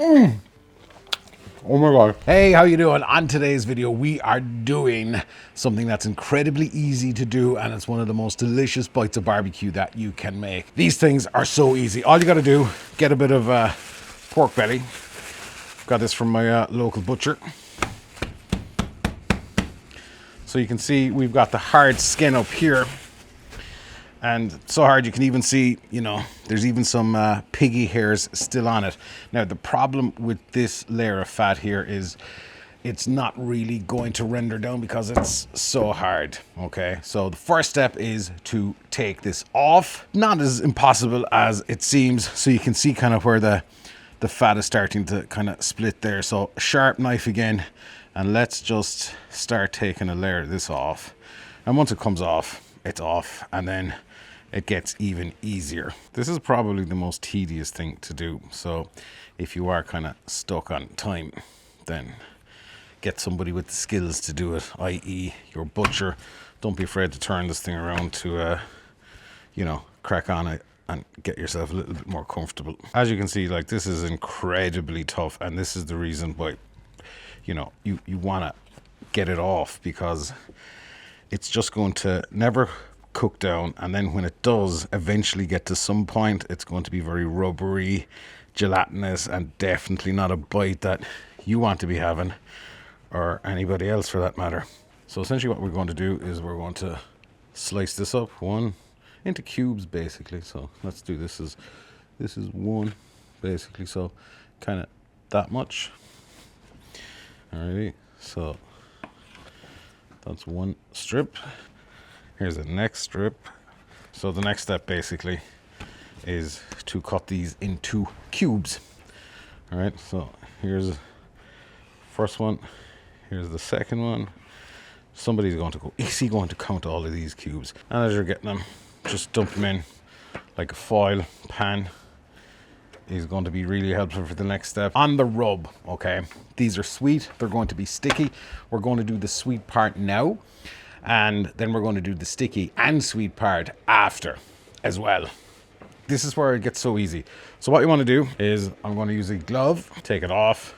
Oh my God. Hey, how you doing? On today's video, we are doing something that's incredibly easy to do, and it's one of the most delicious bites of barbecue that you can make. These things are so easy. All you got to do, get a bit of pork belly. Got this from my local butcher. So you can see we've got the hard skin up here. And so hard you can even see, you know, there's even some piggy hairs still on it. Now, the problem with this layer of fat here is it's not really going to render down because it's so hard, okay? So the first step is to take this off. Not as impossible as it seems. So you can see kind of where the fat is starting to kind of split there. So sharp knife again, and let's just start taking a layer of this off. And once it comes off, it's off, and then it gets even easier. This is probably the most tedious thing to do. So if you are kind of stuck on time, then get somebody with the skills to do it, i.e. your butcher. Don't be afraid to turn this thing around to, you know, crack on it and get yourself a little bit more comfortable. As you can see, like, this is incredibly tough, and this is the reason why, you know, you want to get it off, because it's just going to never cook down, and then when it does eventually get to some point, it's going to be very rubbery, gelatinous, and definitely not a bite that you want to be having, or anybody else for that matter. So essentially what we're going to do is we're going to slice this up into cubes basically. So let's do this is one basically, so kind of that much. Alrighty, so that's one strip. Here's the next strip. So the next step basically is to cut these into cubes. All right, so here's the first one. Here's the second one. Somebody's going to go easy, going to count all of these cubes. And as you're getting them, just dump them in like a foil pan. Is going to be really helpful for the next step. On the rub, okay, these are sweet, they're going to be sticky. We're going to do the sweet part now, and then we're going to do the sticky and sweet part after as well. This is where it gets so easy. So what you want to do is, I'm going to use a glove, take it off,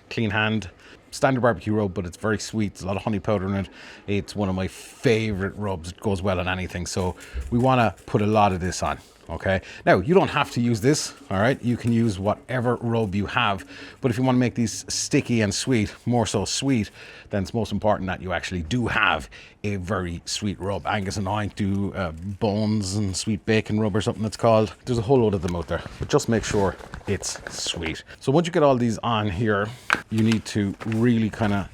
clean hand, standard barbecue rub, but it's very sweet. There's a lot of honey powder in it. It's one of my favorite rubs. It goes well on anything. So we want to put a lot of this on. Okay, now you don't have to use this, all right? You can use whatever rub you have, but if you want to make these sticky and sweet, more so sweet, then it's most important that you actually do have a very sweet rub. Angus and I do bones and sweet bacon rub or something it's called. There's a whole load of them out there, but just make sure it's sweet. So once you get all these on here, you need to really kind of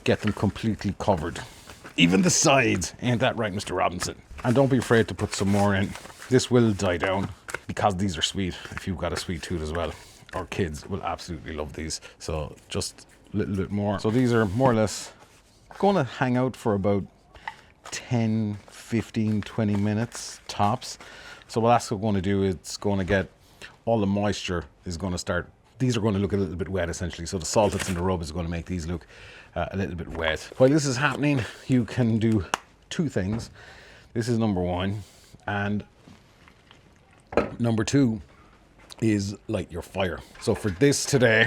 get them completely covered. Even the sides, ain't that right, Mr. Robinson? And don't be afraid to put some more in. This will die down because these are sweet if you've got a sweet tooth as well. Our kids will absolutely love these. So just a little bit more. So these are more or less going to hang out for about 10, 15, 20 minutes tops. So what that's going to do, it's going to get all the moisture is going to start. These are going to look a little bit wet essentially. So the salt that's in the rub is going to make these look a little bit wet. While this is happening, you can do two things. This is number one, and number two is light your fire. So for this today,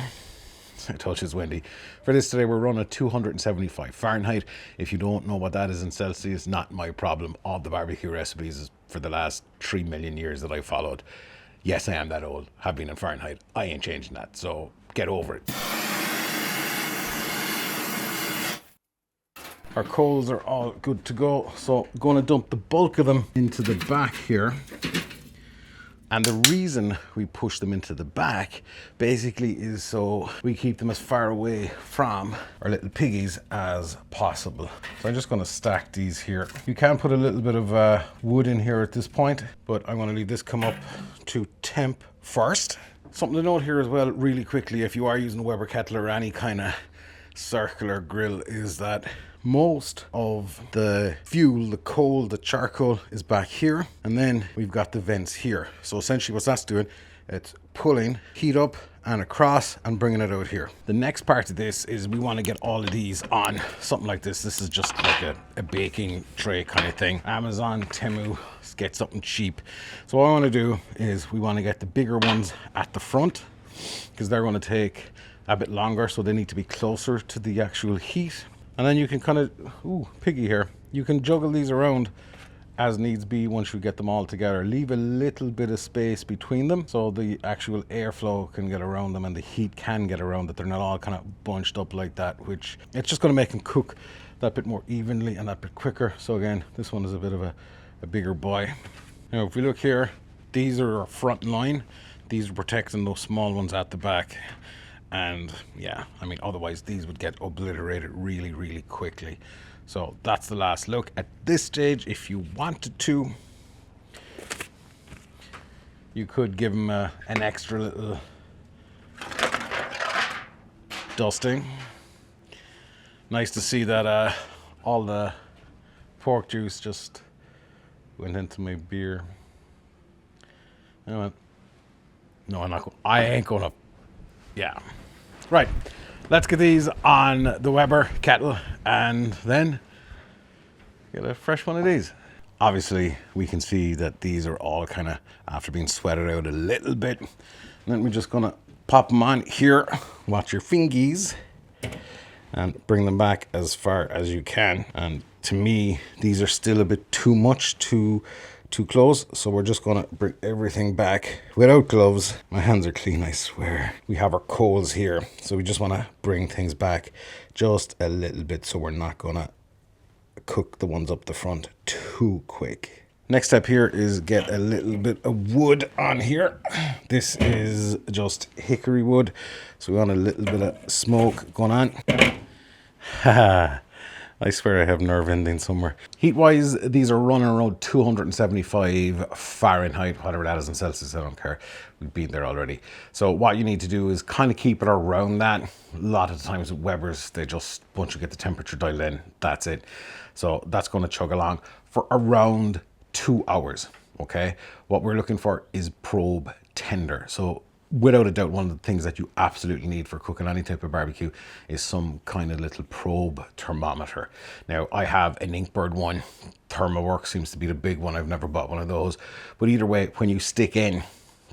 I told you it's windy. For this today, we're running 275 Fahrenheit. If you don't know what that is in Celsius, not my problem. All the barbecue recipes for the last 3 million years that I followed. Yes, I am that old. Have been in Fahrenheit. I ain't changing that. So get over it. Our coals are all good to go. So I'm going to dump the bulk of them into the back here. And the reason we push them into the back basically is so we keep them as far away from our little piggies as possible. So I'm just going to stack these here. You can put a little bit of wood in here at this point, but I'm going to leave this come up to temp first. Something to note here as well really quickly, if you are using a Weber kettle or any kind of circular grill, is that most of the fuel, the coal, the charcoal is back here, and then we've got the vents here. So essentially what that's doing, it's pulling heat up and across and bringing it out here. The next part of this is we want to get all of these on something like this. This is just like a baking tray kind of thing. Amazon, Temu, get something cheap. So what I want to do is we want to get the bigger ones at the front. because they're going to take a bit longer, so they need to be closer to the actual heat. And then you can kind of, ooh, piggy here, you can juggle these around as needs be. Once you get them all together, leave a little bit of space between them so the actual airflow can get around them and the heat can get around it. They're not all kind of bunched up like that, which it's just going to make them cook that bit more evenly and that bit quicker. So again, this one is a bit of a bigger boy. Now if we look here, these are our front line. These are protecting those small ones at the back. And yeah, I mean, otherwise these would get obliterated really, really quickly. So that's the last look. At this stage, if you wanted to, you could give them an extra little dusting. Nice to see that all the pork juice just went into my beer. No, I'm not. I ain't gonna. Yeah. Right. Let's get these on the Weber kettle and then get a fresh one of these. Obviously, we can see that these are all kind of after being sweated out a little bit. And then we're just gonna pop them on here. Watch your fingies and bring them back as far as you can. And to me, these are still a bit too much to close, so we're just gonna bring everything back without gloves. My hands are clean, I swear. We have our coals here, so we just want to bring things back just a little bit so we're not gonna cook the ones up the front too quick. Next step here is get a little bit of wood on here. This is just hickory wood, so we want a little bit of smoke going on. Haha. I swear I have nerve ending somewhere. Heat-wise, these are running around 275 Fahrenheit, whatever that is in Celsius, I don't care. We've been there already. So what you need to do is kind of keep it around that. A lot of the times with Webers, they just, once you get the temperature dialed in, that's it. So that's going to chug along for around 2 hours, okay? What we're looking for is probe tender. So without a doubt, one of the things that you absolutely need for cooking any type of barbecue is some kind of little probe thermometer. Now, I have an Inkbird one. ThermoWorks seems to be the big one. I've never bought one of those. But either way, when you stick in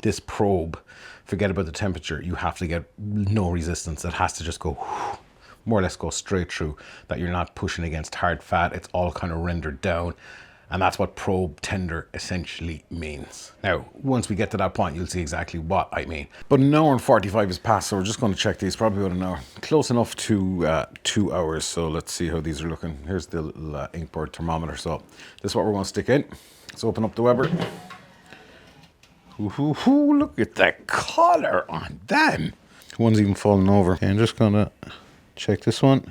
this probe, forget about the temperature. You have to get no resistance. It has to just go, more or less go straight through, that you're not pushing against hard fat. It's all kind of rendered down. And that's what probe tender essentially means. Now, once we get to that point, you'll see exactly what I mean. But an hour and 45 is past, so we're just going to check these, probably about an hour. Close enough to 2 hours, so let's see how these are looking. Here's the little Inkbird thermometer. So this is what we're going to stick in. Let's open up the Weber. Ooh, look at that color on them. One's even falling over. Okay, I'm just going to check this one.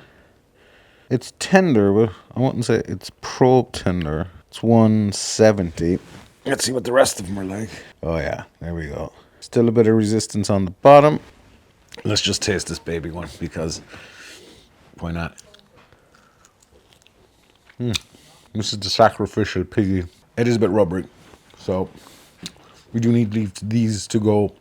It's tender, but I wouldn't say it's probe tender. It's 170. Let's see what the rest of them are like. Oh yeah, there we go. Still a bit of resistance on the bottom. Let's just taste this baby one, because why not? This is the sacrificial piggy. It is a bit rubbery, so we do need to leave these to go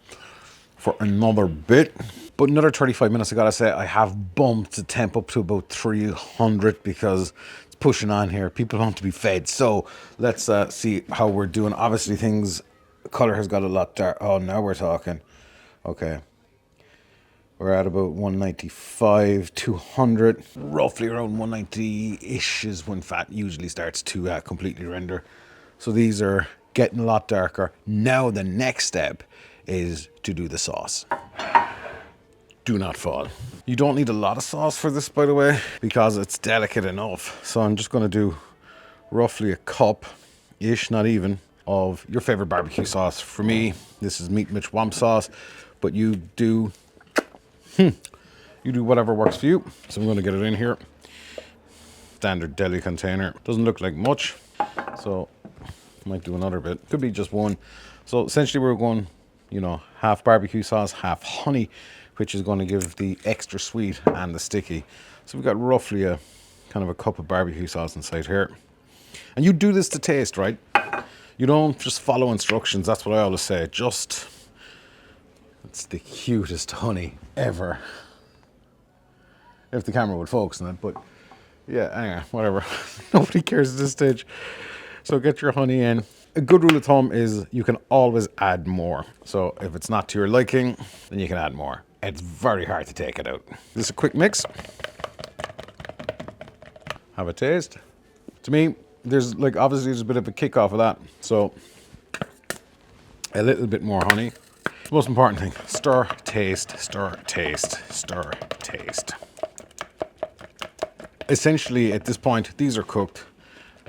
for another bit. But another 35 minutes, I gotta say, I have bumped the temp up to about 300 because it's pushing on here. People want to be fed. So let's see how we're doing. Obviously color has got a lot dark. Oh, now we're talking. Okay. We're at about 195, 200. Roughly around 190-ish is when fat usually starts to completely render. So these are getting a lot darker. Now the next step is to do the sauce. Do not fall. You don't need a lot of sauce for this, by the way, because it's delicate enough. So I'm just going to do roughly a cup-ish, not even, of your favorite barbecue sauce. For me, this is Meat Mitch Womp sauce, but you do whatever works for you. So I'm going to get it in here. Standard deli container. Doesn't look like much, so might do another bit. Could be just one. So essentially we're going, half barbecue sauce, half honey, which is going to give the extra sweet and the sticky. So we've got roughly a kind of a cup of barbecue sauce inside here. And you do this to taste, right? You don't just follow instructions. That's what I always say. It's the cutest honey ever. If the camera would focus on it, but yeah, anyway, whatever. Nobody cares at this stage. So get your honey in. A good rule of thumb is you can always add more. So if it's not to your liking, then you can add more. It's very hard to take it out. This is a quick mix. Have a taste. To me, there's like obviously there's a bit of a kick off of that. So a little bit more honey. Most important thing, stir, taste, stir, taste, stir, taste. Essentially at this point, these are cooked.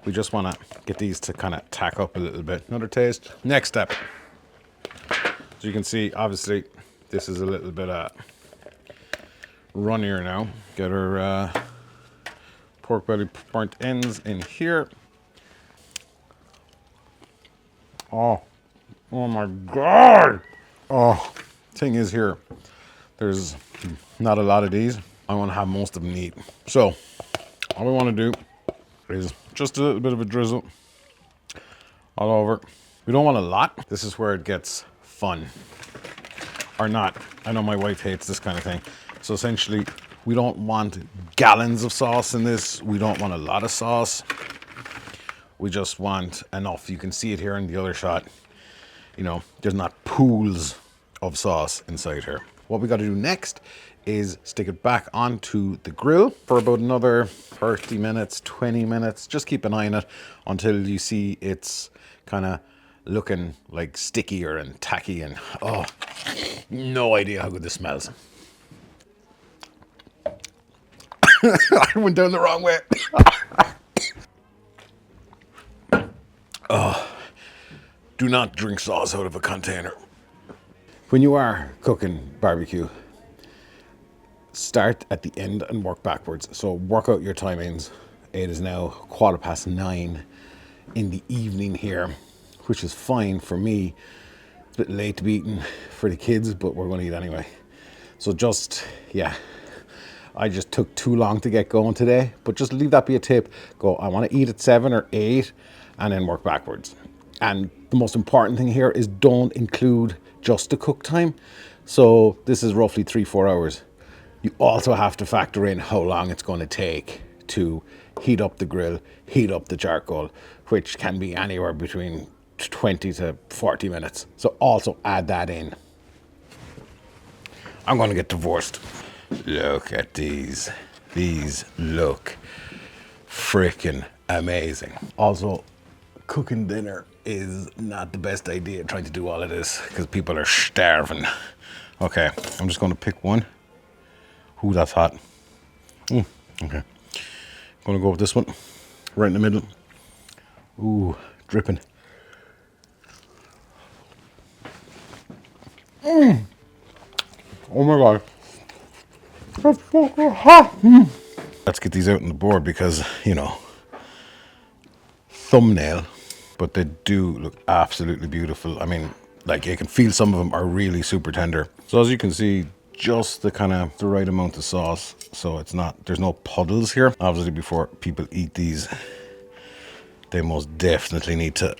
We just want to get these to kind of tack up a little bit. Another taste. Next step. So you can see, obviously, this is a little bit runnier now. Get our pork belly burnt ends in here. Oh my God. Oh, thing is here, there's not a lot of these. I want to have most of them neat. So all we want to do is just a little bit of a drizzle all over. We don't want a lot. This is where it gets fun. Or not. I know my wife hates this kind of thing. So essentially, we don't want gallons of sauce in this. We don't want a lot of sauce. We just want enough. You can see it here in the other shot. You know, there's not pools of sauce inside here. What we got to do next is stick it back onto the grill for about another 30 minutes, 20 minutes. Just keep an eye on it until you see it's kind of looking like stickier and tacky and oh, no idea how good this smells. I went down the wrong way. Oh, do not drink sauce out of a container. When you are cooking barbecue, start at the end and work backwards. So work out your timings. It is now 9:15 in the evening here, which is fine for me. It's a bit late to be eating for the kids, but we're going to eat anyway. So just, yeah, I just took too long to get going today, but just leave that be a tip. Go, I want to eat at 7 or 8 and then work backwards. And the most important thing here is don't include just the cook time. So this is roughly 3-4 hours. You also have to factor in how long it's going to take to heat up the grill, heat up the charcoal, which can be anywhere between 20 to 40 minutes. So also add that in. I'm going to get divorced. Look at these. These look freaking amazing. Also, cooking dinner is not the best idea, trying to do all of this because people are starving. Okay, I'm just going to pick one. Ooh, that's hot. Okay. Gonna go with this one. Right in the middle. Ooh, dripping. Oh my God. That's so hot. Let's get these out on the board because, you know, thumbnail, but they do look absolutely beautiful. I mean, like you can feel some of them are really super tender. So as you can see, just the kind of the right amount of sauce, so it's not, there's no puddles here. Obviously before people eat these, they most definitely need to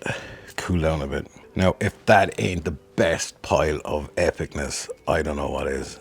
cool down a bit. Now if that ain't the best pile of epicness, I don't know what is.